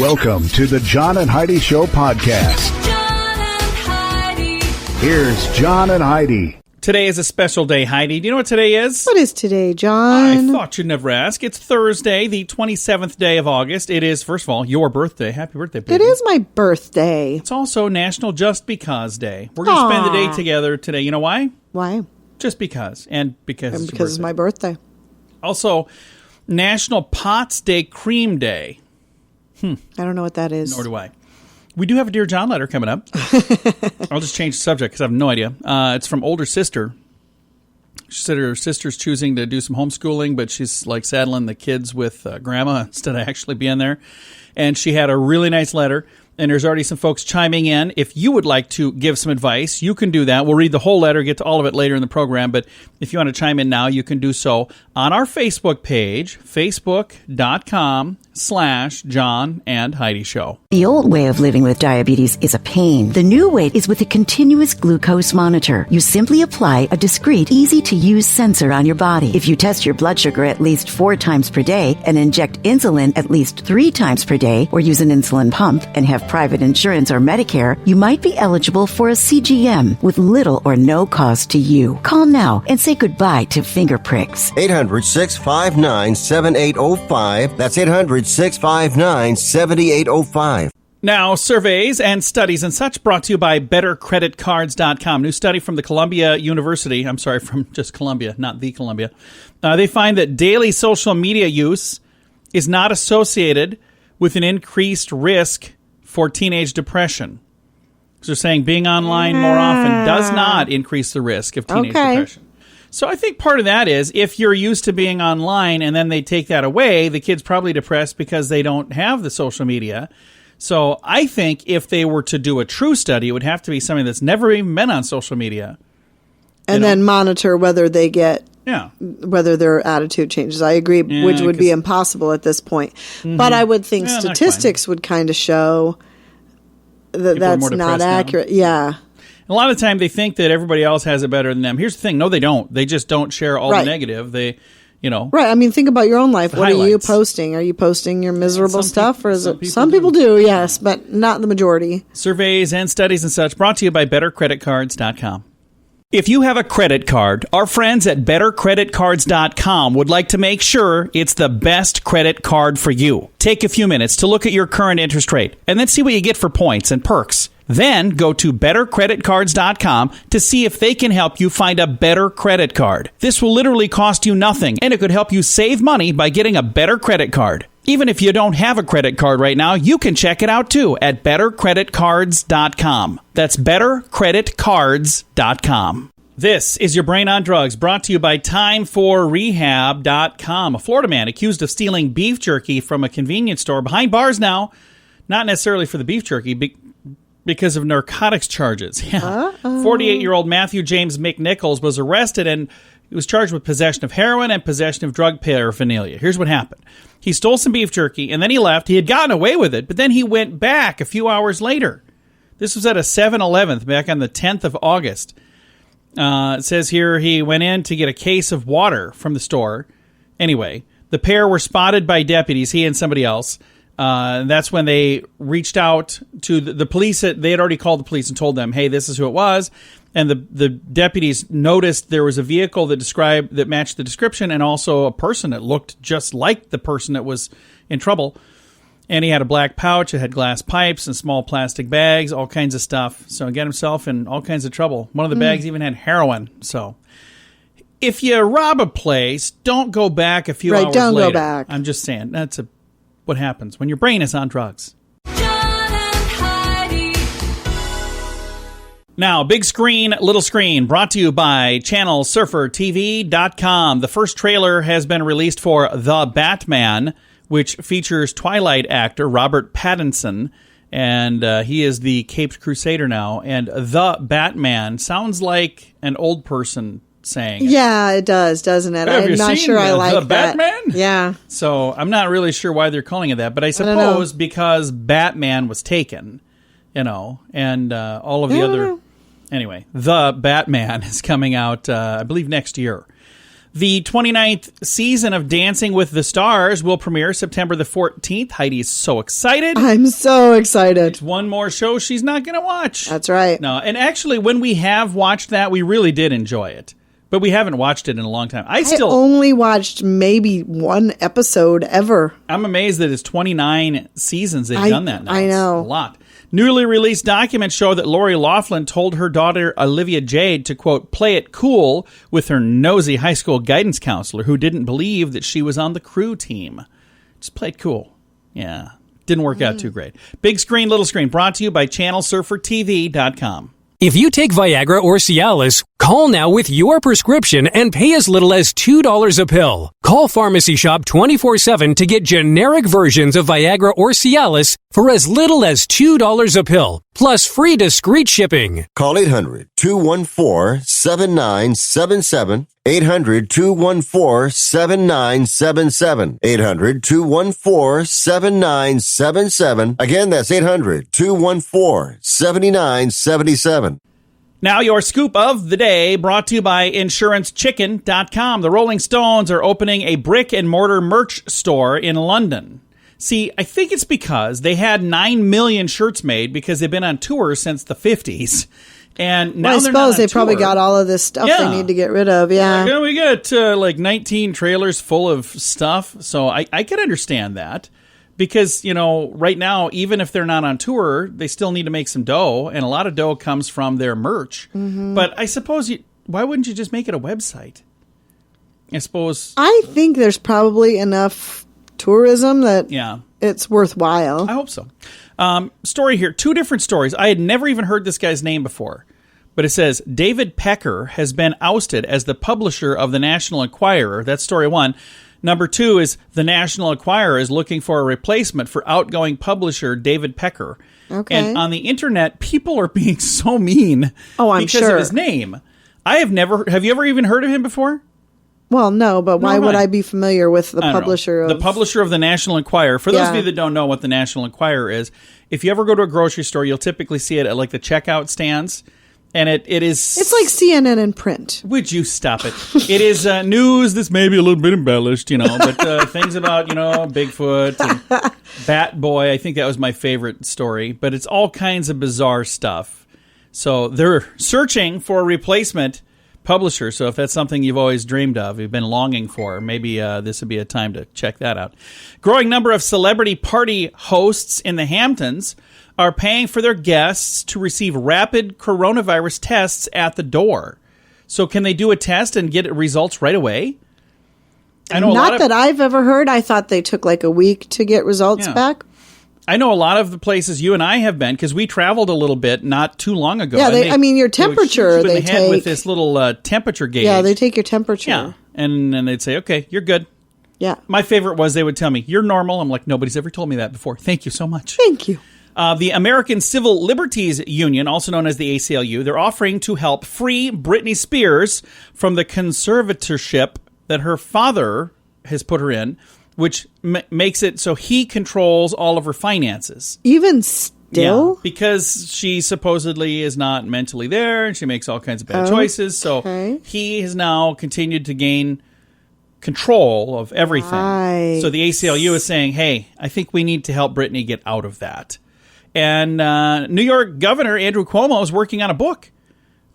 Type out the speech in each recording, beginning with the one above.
Welcome to the John and Heidi Show podcast. John and Heidi. Here's John and Heidi. Today is a special day, Heidi. Do you know what today is? What is today, John? I thought you'd never ask. It's Thursday, the 27th day of August. It is, first of all, your birthday. Happy birthday, baby. It is my birthday. It's also National Just Because Day. We're going to spend the day together today. You know why? Why? Just because. And because It's my birthday. Also, National Pots Day Cream Day. I don't know what that is. Nor do I. We do have a Dear John letter coming up. I'll just change the subject because I have no idea. It's from older sister. She said her sister's choosing to do some homeschooling, but she's like saddling the kids with grandma instead of actually being there. And she had a really nice letter. And there's already some folks chiming in. If you would like to give some advice, you can do that. We'll read the whole letter, get to all of it later in the program. But if you want to chime in now, you can do so on our Facebook page, facebook.com/John and Heidi Show. The old way of living with diabetes is a pain. The new way is with a continuous glucose monitor. You simply apply a discreet, easy-to-use sensor on your body. If you test your blood sugar at least 4 times per day and inject insulin at least 3 times per day or use an insulin pump and have private insurance or Medicare, you might be eligible for a CGM with little or no cost to you. Call now and say goodbye to finger pricks. 800-659-7805. That's 800-659-7805. Now, surveys and studies and such brought to you by BetterCreditCards.com. New study from the Columbia University. I'm sorry, from just Columbia, not the Columbia. They find that daily social media use is not associated with an increased risk for teenage depression. So they're saying being online more often does not increase the risk of teenage depression. So I think part of that is if you're used to being online and then they take that away, the kid's probably depressed because they don't have the social media. So I think if they were to do a true study, it would have to be something that's never even been on social media. And then monitor whether they get, whether their attitude changes. I agree, which would be impossible at this point. Mm-hmm. But I would think statistics would kind of show that that's not accurate. Yeah. A lot of the time they think that everybody else has it better than them. Here's the thing. No, they don't. They just don't share all the negative. They, Right. I mean, think about your own life. What are you posting? Are you posting your miserable stuff? Or is it? Some people do, yes, but not the majority. Surveys and studies and such brought to you by BetterCreditCards.com. If you have a credit card, our friends at BetterCreditCards.com would like to make sure it's the best credit card for you. Take a few minutes to look at your current interest rate and then see what you get for points and perks. Then go to BetterCreditCards.com to see if they can help you find a better credit card. This will literally cost you nothing, and it could help you save money by getting a better credit card. Even if you don't have a credit card right now, you can check it out too at BetterCreditCards.com. That's BetterCreditCards.com. This is Your Brain on Drugs, brought to you by TimeForRehab.com. A Florida man accused of stealing beef jerky from a convenience store behind bars now, not necessarily for the beef jerky, because of narcotics charges. 48-year-old Matthew James McNichols was arrested and he was charged with possession of heroin and possession of drug paraphernalia. Here's what happened. He stole some beef jerky and then he left. He had gotten away with it, but then he went back a few hours later. This was at a 7-Eleven back on the 10th of August. It says here he went in to get a case of water from the store. Anyway, the pair were spotted by deputies, he and somebody else. That's when they reached out to the police. They had already called the police and told them, hey, this is who it was. And the deputies noticed there was a vehicle that matched the description and also a person that looked just like the person that was in trouble. And he had a black pouch. It had glass pipes and small plastic bags, all kinds of stuff. So he got himself in all kinds of trouble. One of the bags even had heroin. So if you rob a place, don't go back a few hours later. Don't go back. I'm just saying, that's what happens when your brain is on drugs. John and Heidi. Now, big screen, little screen, brought to you by ChannelSurferTV.com. The first trailer has been released for The Batman, which features Twilight actor Robert Pattinson, and he is the Caped Crusader now. And The Batman sounds like an old person saying it. Yeah, it does, doesn't it? I'm not sure I like that. The Batman? Yeah. So I'm not really sure why they're calling it that, but I suppose because Batman was taken, and all of the other... Anyway, The Batman is coming out, I believe, next year. The 29th season of Dancing with the Stars will premiere September the 14th. Heidi is so excited. I'm so excited. It's one more show she's not going to watch. That's right. No, and actually, when we have watched that, we really did enjoy it. But we haven't watched it in a long time. I only watched maybe one episode ever. I'm amazed that it's 29 seasons they've done that now. I know. It's a lot. Newly released documents show that Lori Loughlin told her daughter Olivia Jade to, quote, play it cool with her nosy high school guidance counselor who didn't believe that she was on the crew team. Just play it cool. Yeah. Didn't work out too great. Big Screen, Little Screen, brought to you by ChannelSurferTV.com. If you take Viagra or Cialis, call now with your prescription and pay as little as $2 a pill. Call Pharmacy Shop 24/7 to get generic versions of Viagra or Cialis for as little as $2 a pill, plus free discreet shipping. Call 800-214-7977. 800-214-7977. 800-214-7977. Again, that's 800-214-7977. Now, your scoop of the day brought to you by InsuranceChicken.com. The Rolling Stones are opening a brick-and-mortar merch store in London. See, I think it's because they had 9 million shirts made because they've been on tour since the 50s. And now I suppose they probably got all of this stuff they need to get rid of. Yeah. We got like 19 trailers full of stuff. So I can understand that. Because, right now, even if they're not on tour, they still need to make some dough. And a lot of dough comes from their merch. Mm-hmm. But I suppose, why wouldn't you just make it a website? I suppose. I think there's probably enough tourism that it's worthwhile. I hope so. Story here. 2 different stories. I had never even heard this guy's name before. But it says, David Pecker has been ousted as the publisher of the National Enquirer. That's story 1. Number 2 is the National Enquirer is looking for a replacement for outgoing publisher David Pecker. Okay. And on the internet, people are being so mean because of his name. Have you ever even heard of him before? Well, no, but why would I be familiar with the publisher of... The publisher of the National Enquirer. For those of you that don't know what the National Enquirer is, if you ever go to a grocery store, you'll typically see it at like the checkout stands. And it is... It's like CNN in print. Would you stop it? It is news that's maybe a little bit embellished, but things about, Bigfoot and Bat Boy. I think that was my favorite story. But it's all kinds of bizarre stuff. So they're searching for a replacement publisher. So if that's something you've always dreamed of, you've been longing for, maybe this would be a time to check that out. Growing number of celebrity party hosts in the Hamptons are paying for their guests to receive rapid coronavirus tests at the door. So can they do a test and get results right away? I know Not that I've ever heard. I thought they took like a week to get results back. I know a lot of the places you and I have been because we traveled a little bit not too long ago. Yeah, your temperature they take with this little temperature gauge. Yeah, they take your temperature. Yeah, and they'd say, "Okay, you're good." Yeah. My favorite was they would tell me, "You're normal." I'm like, nobody's ever told me that before. Thank you so much. Thank you. The American Civil Liberties Union, also known as the ACLU, they're offering to help free Britney Spears from the conservatorship that her father has put her in, which makes it so he controls all of her finances. Even still? Yeah, because she supposedly is not mentally there, and she makes all kinds of bad choices. So he has now continued to gain control of everything. Right. So the ACLU is saying, hey, I think we need to help Britney get out of that. And New York Governor Andrew Cuomo is working on a book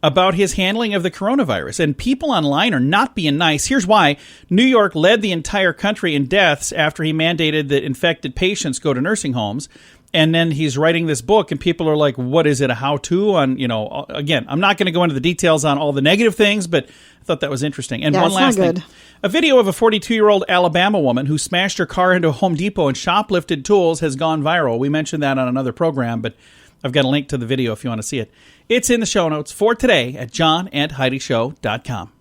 about his handling of the coronavirus. And people online are not being nice. Here's why. New York led the entire country in deaths after he mandated that infected patients go to nursing homes. And then he's writing this book, and people are like, what is it, a how-to on, again, I'm not going to go into the details on all the negative things, but I thought that was interesting. And one last thing. A video of a 42-year-old Alabama woman who smashed her car into a Home Depot and shoplifted tools has gone viral. We mentioned that on another program, but I've got a link to the video if you want to see it. It's in the show notes for today at JohnandHeidiShow.com.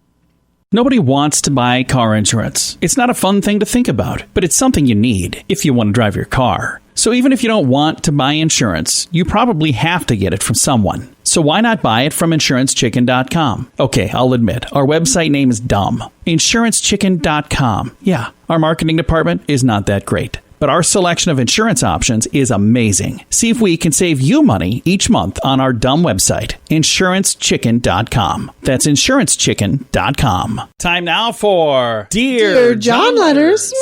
Nobody wants to buy car insurance. It's not a fun thing to think about, but it's something you need if you want to drive your car. So even if you don't want to buy insurance, you probably have to get it from someone. So why not buy it from InsuranceChicken.com? Okay, I'll admit, our website name is dumb. InsuranceChicken.com. Yeah, our marketing department is not that great. but our selection of insurance options is amazing. See if we can save you money each month on our dumb website, InsuranceChicken.com. That's InsuranceChicken.com. Time now for Dear John Letters.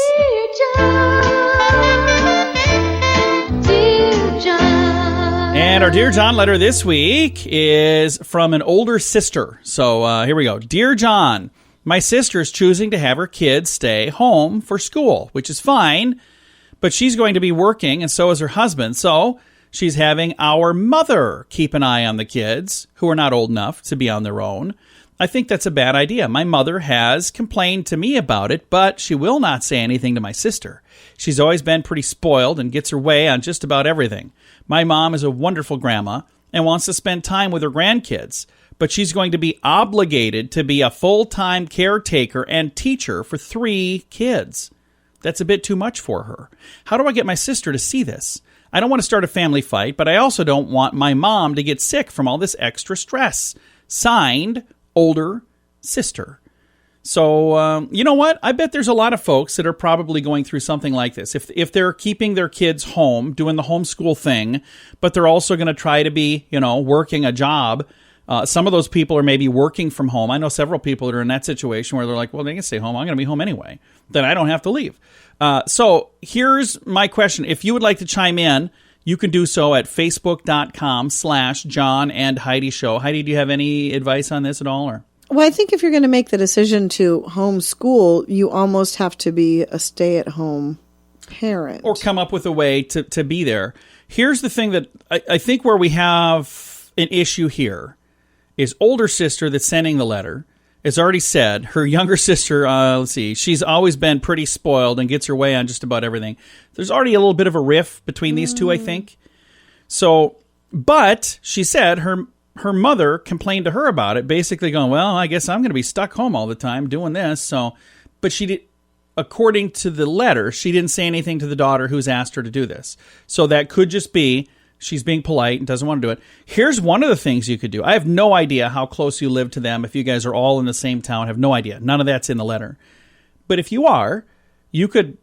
Dear John. And our Dear John letter this week is from an older sister. So here we go. Dear John, my sister is choosing to have her kids stay home for school, which is fine, but she's going to be working and so is her husband. So she's having our mother keep an eye on the kids who are not old enough to be on their own. I think that's a bad idea. My mother has complained to me about it, but she will not say anything to my sister. She's always been pretty spoiled and gets her way on just about everything. My mom is a wonderful grandma and wants to spend time with her grandkids, but she's going to be obligated to be a full-time caretaker and teacher for 3 kids. That's a bit too much for her. How do I get my sister to see this? I don't want to start a family fight, but I also don't want my mom to get sick from all this extra stress. Signed, older sister. So, you know what? I bet there's a lot of folks that are probably going through something like this. If they're keeping their kids home, doing the homeschool thing, but they're also going to try to be, working a job. Some of those people are maybe working from home. I know several people that are in that situation where they're like, well, they can stay home. I'm going to be home anyway. Then I don't have to leave. So here's my question. If you would like to chime in, you can do so at facebook.com/John and Heidi Show. Heidi, do you have any advice on this at all? Or? Well, I think if you're going to make the decision to homeschool, you almost have to be a stay-at-home parent. Or come up with a way to be there. Here's the thing that I think where we have an issue here is older sister that's sending the letter has already said her younger sister, she's always been pretty spoiled and gets her way on just about everything. There's already a little bit of a riff between these two, I think. So, but she said her mother complained to her about it, basically going, well, I guess I'm going to be stuck home all the time doing this. So, but she did, according to the letter, she didn't say anything to the daughter who's asked her to do this. So that could just be she's being polite and doesn't want to do it. Here's one of the things you could do. I have no idea how close you live to them. If you guys are all in the same town, I have no idea. None of that's in the letter. But if you are, you could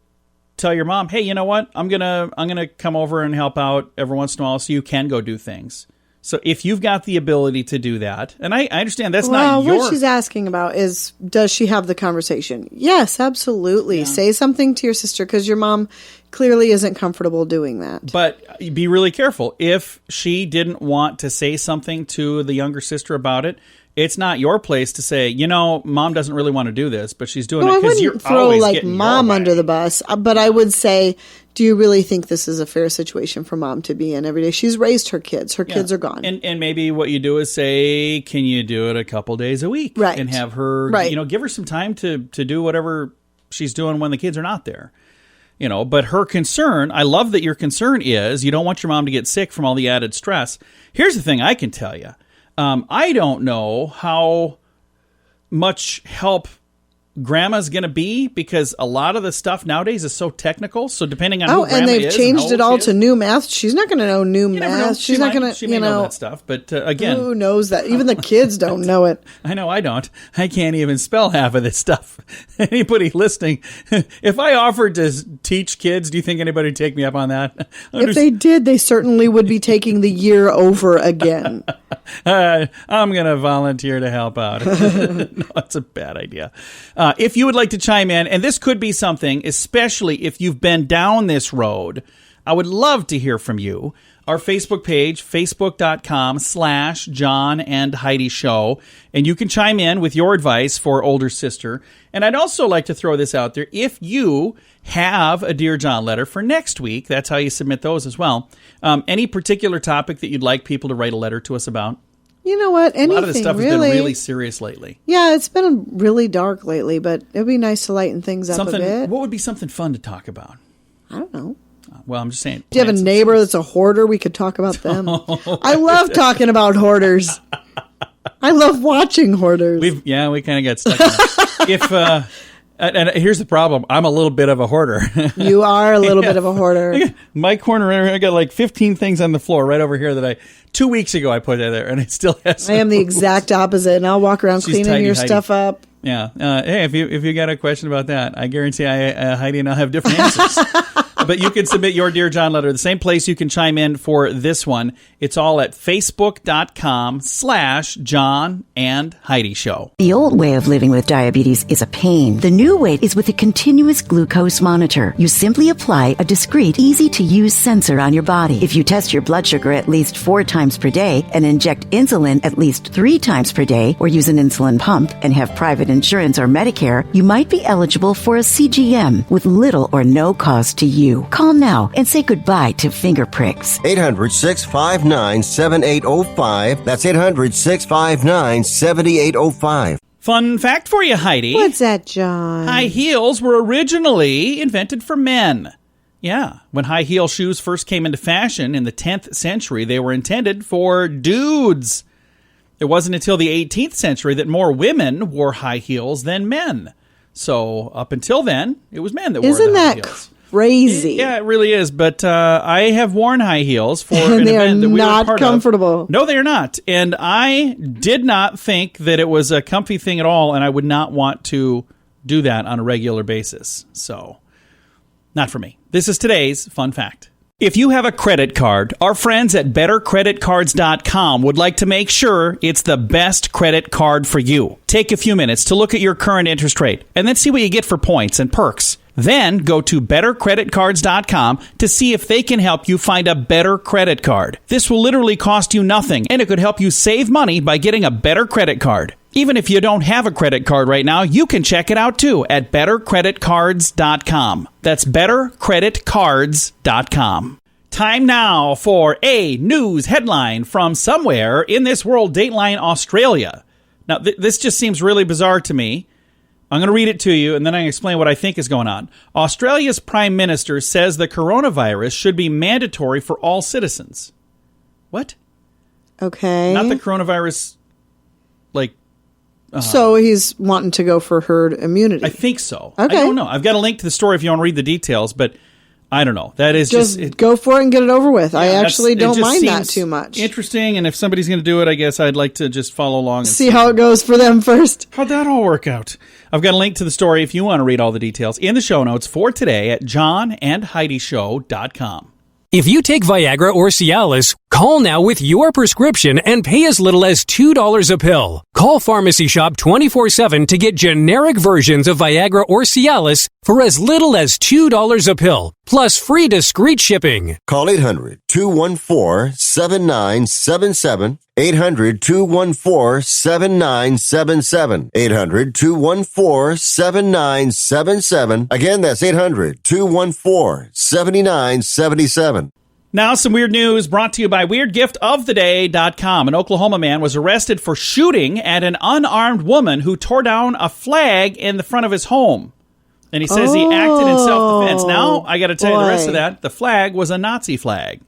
tell your mom, hey, you know what? I'm gonna come over and help out every once in a while so you can go do things. So if you've got the ability to do that, and I understand that's not your... What she's asking about is, does she have the conversation? Yes, absolutely. Yeah. Say something to your sister because your mom clearly isn't comfortable doing that. But be really careful. If she didn't want to say something to the younger sister about it, it's not your place to say, mom doesn't really want to do this, but she's doing it because you're always getting throw mom under the bus. But I would say, do you really think this is a fair situation for mom to be in every day? She's raised her kids. Her kids are gone. And maybe what you do is say, can you do it a couple days a week? Right. And have her, give her some time to do whatever she's doing when the kids are not there. But her concern, I love that your concern is you don't want your mom to get sick from all the added stress. Here's the thing I can tell you. I don't know how much help grandma's going to be because a lot of the stuff nowadays is so technical. So depending on who grandma is, and they've changed it all to new math. She's not going to know new math. She's not going to, she may know that stuff. But again, who knows that? Even the kids don't know it. I know I don't. I can't even spell half of this stuff. Anybody listening, if I offered to teach kids, do you think anybody would take me up on that? If they did, they certainly would be taking the year over again. I'm going to volunteer to help out. No, that's a bad idea. If you would like to chime in, and this could be something, especially if you've been down this road, I would love to hear from you. Our Facebook page, facebook.com/John and Heidi Show, and you can chime in with your advice for older sister. And I'd also like to throw this out there. If you have a Dear John letter for next week, that's how you submit those as well. Any particular topic that you'd like people to write a letter to us about? You know what? Anything, a lot of this stuff has been really serious lately. Yeah, it's been really dark lately, but it'd be nice to lighten things up a bit. What would be something fun to talk about? I don't know. Well, I'm just saying. Do you have a neighbor that's a hoarder? We could talk about them. I love talking about hoarders. I love watching hoarders. We kind of got stuck in that. And here's the problem. I'm a little bit of a hoarder. You are a little bit of a hoarder. My corner, I got like 15 things on the floor right over here that 2 weeks ago I put there, and it still has. I am the exact opposite, and I'll walk around cleaning your stuff up. Yeah. Hey, if you got a question about that, I guarantee Heidi and I'll have different answers. But you can submit your Dear John letter. The same place you can chime in for this one. It's all at facebook.com/John and Heidi Show. The old way of living with diabetes is a pain. The new way is with a continuous glucose monitor. You simply apply a discreet, easy-to-use sensor on your body. If you test your blood sugar at least 4 times per day and inject insulin at least 3 times per day, or use an insulin pump and have private insurance or Medicare, you might be eligible for a CGM with little or no cost to you. Call now and say goodbye to finger pricks. 800-659-7805. That's 800-659-7805. Fun fact for you, Heidi. What's that, John? High heels were originally invented for men. Yeah, when high heel shoes first came into fashion in the 10th century, they were intended for dudes. It wasn't until the 18th century that more women wore high heels than men. So up until then, it was men that wore the high heels. Isn't that crazy? Yeah, it really is. But I have worn high heels for an they event that we were not part comfortable. of. No, they are not. And I did not think that it was a comfy thing at all, and I would not want to do that on a regular basis. So, not for me. This is today's fun fact. If you have a credit card, our friends at BetterCreditCards.com would like to make sure it's the best credit card for you. Take a few minutes to look at your current interest rate and then see what you get for points and perks. Then go to BetterCreditCards.com to see if they can help you find a better credit card. This will literally cost you nothing, and it could help you save money by getting a better credit card. Even if you don't have a credit card right now, you can check it out too at BetterCreditCards.com. That's BetterCreditCards.com. Time now for a news headline from somewhere in this world, Dateline Australia. Now, this just seems really bizarre to me. I'm going to read it to you, and then I'm going to explain what I think is going on. Australia's Prime Minister says the coronavirus should be mandatory for all citizens. What? Okay. Not the coronavirus, like... So he's wanting to go for herd immunity. I think so. Okay. I don't know. I've got a link to the story if you want to read the details, but I don't know. That is just go for it and get it over with. I actually don't just mind that seems too much. Interesting, and if somebody's going to do it, I guess I'd like to just follow along and See how it goes for them first. How'd that all work out? I've got a link to the story if you want to read all the details in the show notes for today at johnandheidishow.com. If you take Viagra or Cialis, call now with your prescription and pay as little as $2 a pill. Call Pharmacy Shop 24/7 to get generic versions of Viagra or Cialis for as little as $2 a pill, plus free discreet shipping. Call 800-214-7977. 800-214-7977. 800-214-7977. Again, that's 800-214-7977. Now, some weird news brought to you by WeirdGiftOfTheDay.com. An Oklahoma man was arrested for shooting at an unarmed woman who tore down a flag in the front of his home. And he says he acted in self-defense. Now, I got to tell you the rest of that. The flag was a Nazi flag.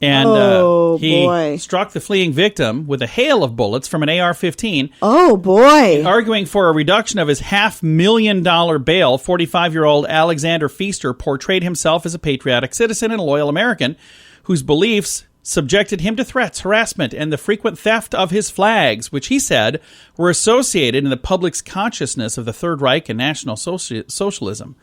And he struck the fleeing victim with a hail of bullets from an AR-15. Oh, boy. Arguing for a reduction of his $500,000 bail, 45-year-old Alexander Feaster portrayed himself as a patriotic citizen and a loyal American whose beliefs subjected him to threats, harassment, and the frequent theft of his flags, which he said were associated in the public's consciousness of the Third Reich and National Socialism.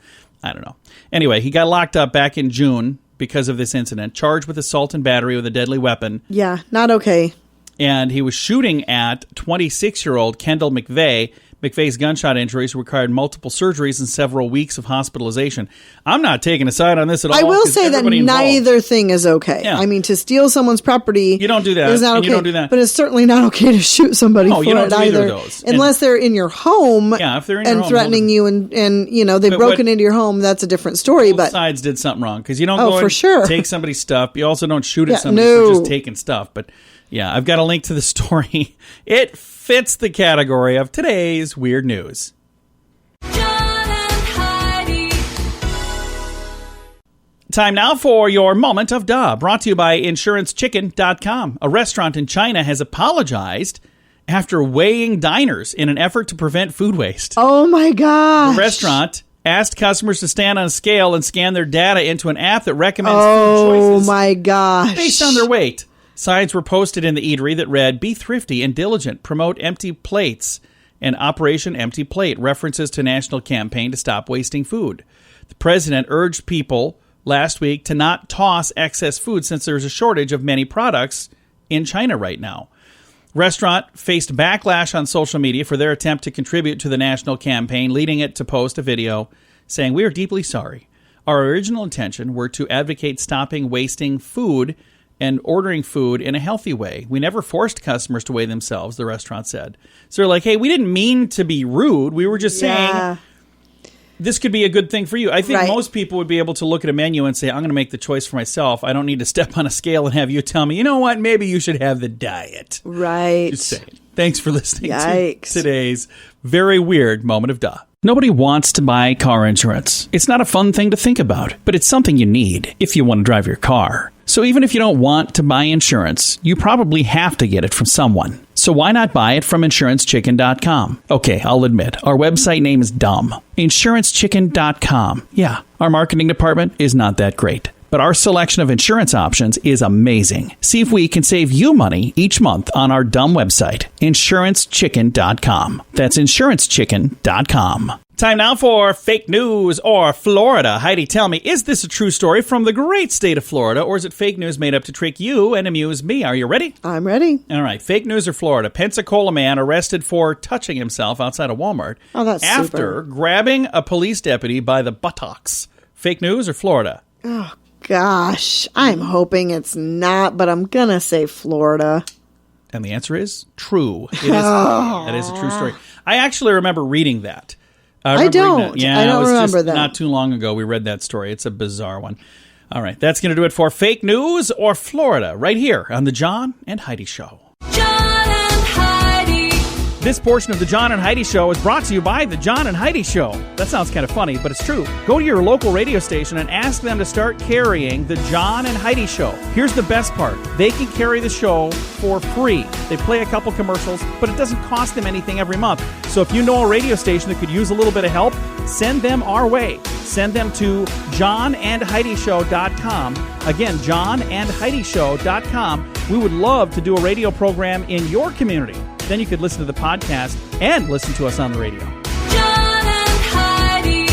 I don't know. Anyway, he got locked up back in June because of this incident, charged with assault and battery with a deadly weapon. Yeah, not okay. And he was shooting at 26-year-old Kendall McVeigh. McVeigh's gunshot injuries required multiple surgeries and several weeks of hospitalization. I'm not taking a side on this at all. I will say that neither thing is okay. Yeah. I mean, to steal someone's property, you don't do that. Is not okay. You don't do that. But it's certainly not okay to shoot somebody for you don't it do either. Either of those. Unless they're in your home, if they're in your and home, threatening you, and you know they've broken into your home. That's a different story. Both but sides did something wrong because you don't go and take somebody's stuff. You also don't shoot at somebody for just taking stuff. But yeah, I've got a link to the story. It fits the category of today's weird news. John and Heidi. Time now for your moment of duh, brought to you by InsuranceChicken.com. A restaurant in China has apologized after weighing diners in an effort to prevent food waste. Oh my gosh. The restaurant asked customers to stand on a scale and scan their data into an app that recommends food choices. Oh my gosh. Based on their weight. Signs were posted in the eatery that read, "Be thrifty and diligent, promote empty plates," and Operation Empty Plate, references to a national campaign to stop wasting food. The president urged people last week to not toss excess food since there's a shortage of many products in China right now. Restaurant faced backlash on social media for their attempt to contribute to the national campaign, leading it to post a video saying, "We are deeply sorry. Our original intention were to advocate stopping wasting food and ordering food in a healthy way. We never forced customers to weigh themselves," the restaurant said. So they're like, hey, we didn't mean to be rude. We were just saying this could be a good thing for you. I think most people would be able to look at a menu and say, I'm going to make the choice for myself. I don't need to step on a scale and have you tell me, you know what, maybe you should have the diet. Right. Just saying. Thanks for listening to today's very weird moment of duh. Nobody wants to buy car insurance. It's not a fun thing to think about, but it's something you need if you want to drive your car. So even if you don't want to buy insurance, you probably have to get it from someone. So why not buy it from InsuranceChicken.com? Okay, I'll admit, our website name is dumb. InsuranceChicken.com. Yeah, our marketing department is not that great. But our selection of insurance options is amazing. See if we can save you money each month on our dumb website, InsuranceChicken.com. That's InsuranceChicken.com. Time now for fake news or Florida. Heidi, tell me, is this a true story from the great state of Florida, or is it fake news made up to trick you and amuse me? Are you ready? I'm ready. All right. Fake news or Florida. Pensacola man arrested for touching himself outside a Walmart after grabbing a police deputy by the buttocks. Fake news or Florida? Oh, gosh. I'm hoping it's not, but I'm going to say Florida. And the answer is true. It is. That is a true story. I actually remember reading that. I don't. Yeah, I don't remember that. Not too long ago, we read that story. It's a bizarre one. All right, that's going to do it for fake news or Florida, right here on the John and Heidi Show. John and Heidi. This portion of the John and Heidi Show is brought to you by the John and Heidi Show. That sounds kind of funny, but it's true. Go to your local radio station and ask them to start carrying the John and Heidi Show. Here's the best part. They can carry the show for free. They play a couple commercials, but it doesn't cost them anything every month. So if you know a radio station that could use a little bit of help, send them our way. Send them to johnandheidishow.com. Again, johnandheidishow.com. We would love to do a radio program in your community. Then you could listen to the podcast and listen to us on the radio. John and Heidi.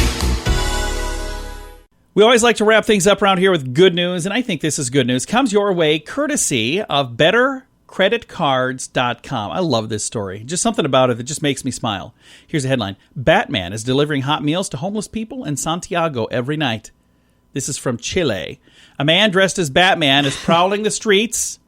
We always like to wrap things up around here with good news, and I think this is good news. Comes your way courtesy of BetterCreditCards.com. I love this story. Just something about it that just makes me smile. Here's a headline. Batman is delivering hot meals to homeless people in Santiago every night. This is from Chile. A man dressed as Batman is prowling the streets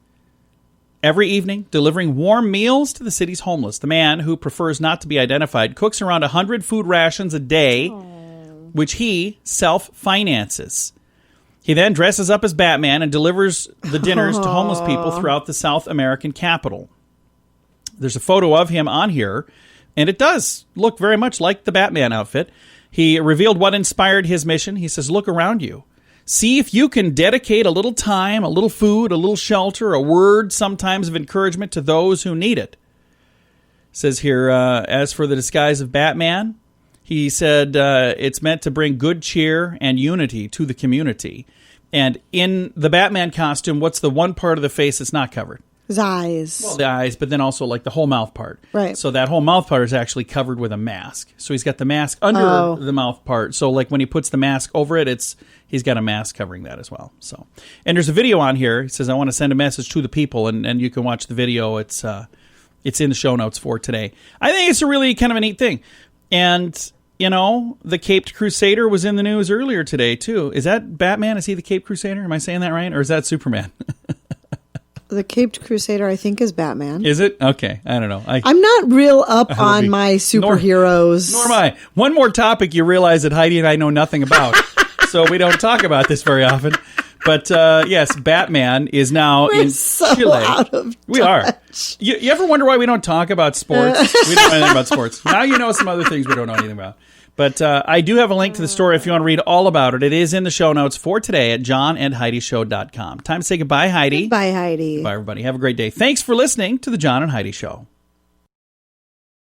every evening, delivering warm meals to the city's homeless. The man, who prefers not to be identified, cooks around 100 food rations a day, which he self-finances. He then dresses up as Batman and delivers the dinners to homeless people throughout the South American capital. There's a photo of him on here, and it does look very much like the Batman outfit. He revealed what inspired his mission. He says, look around you. See if you can dedicate a little time, a little food, a little shelter, a word sometimes of encouragement to those who need it. It says here, as for the disguise of Batman, he said it's meant to bring good cheer and unity to the community. And in the Batman costume, what's the one part of the face that's not covered? His eyes. Well, the eyes, but then also like the whole mouth part. Right. So that whole mouth part is actually covered with a mask. So he's got the mask under the mouth part. So like when he puts the mask over it, he's got a mask covering that as well. So, and there's a video on here. He says, I want to send a message to the people, and you can watch the video. It's in the show notes for today. I think it's a really kind of a neat thing. And, you know, the Caped Crusader was in the news earlier today, too. Is that Batman? Is he the Caped Crusader? Am I saying that right? Or is that Superman? The Caped Crusader, I think, is Batman. Is it? Okay. I don't know. I'm not real up on my superheroes. Nor am I. One more topic you realize that Heidi and I know nothing about. So we don't talk about this very often. But yes, Batman is now in Chile. Out of we are. You ever wonder why we don't talk about sports? We don't know anything about sports. Now you know some other things we don't know anything about. But I do have a link to the story if you want to read all about it. It is in the show notes for today at johnandheidishow.com. Time to say goodbye, Heidi. Bye, Heidi. Bye, everybody. Have a great day. Thanks for listening to the John and Heidi Show.